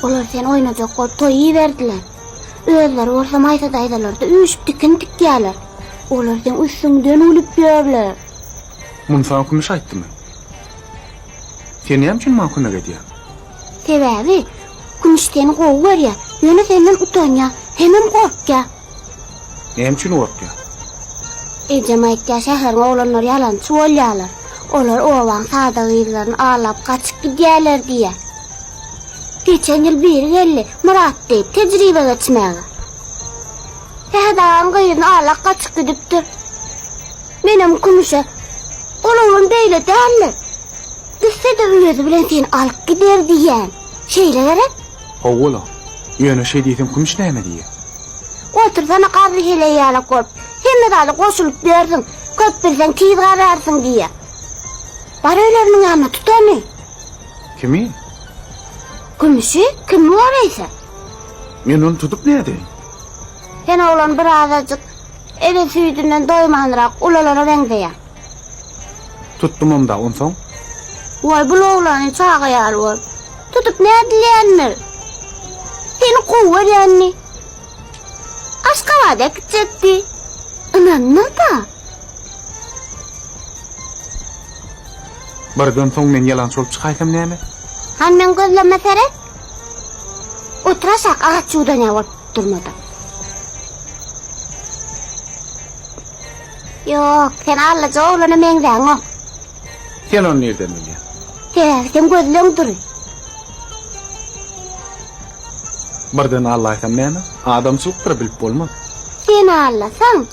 Olar sen oynajak bolup toýy berdiler. Özleri bolsa maýsa daýdalarda üýüşip dikin dikýärler. Olar sen üstüňden ulyp ýörler. Muny sana kumuş aýtdymy? Sen näme üçin maňa kömek edýär? Sebäbi kümüşden gowy berýär. Ýöne senden utanýar, hemem gorkýar. Näme üçin gorkýar? Ejemaýetde şäherden oğlanlar ýalançy bolýarlar. Olar owaň sadagylaryny alap kaçyp gidýärler diýär. Geçen ýyl biri geldi, Murat diýip tejribe geçmäge. Şäherden gyýyny alap kaçyp gidipdir. Menem kümüşe olaryň beýle däller. Düşse de öýüzi bilen seni alyp gider diýen. Şeýle gerek? Howla. Ýöne şey diýdim, kumuş näme diýär? Otursana qabry hele ýala kop. Hemme daly goşulyp berdiň. Köp bilsen kiz gararsın diýe. Bar öýleriniň ýanyna tutany. Kimi? Kümüşi kim var ise? Men onu tutup näme diýin? Sen oğlan bir azacık eve süýdünden doýmandyrak ulalara reňdeýär. Tutdum onda, onsoň? Oy bu oğlany çağıýar bol. Tutup ne diýenler? Seni gowy Aşgabat'a gidecekti. Ananna da. Bardan soň men ýalançy bolup çykaýsam näme? Han men gözleme serek. Otraşak ağaç udan ýalyp durmada. Yok, sen allaja oğlana meňden o. Sen onu nereden bilýär? Sen gözleň duruy. Bardan Allah aýsam näme? Adamçylyk bilip bolmaz. Sen allasaň,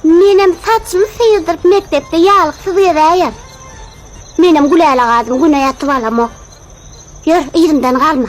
menem saçmy sıyırdyryp mektepde ýalyksız ýeräýär. Menem güläle gadym güne ýatyp alamok. Ýör, ýerimden galma.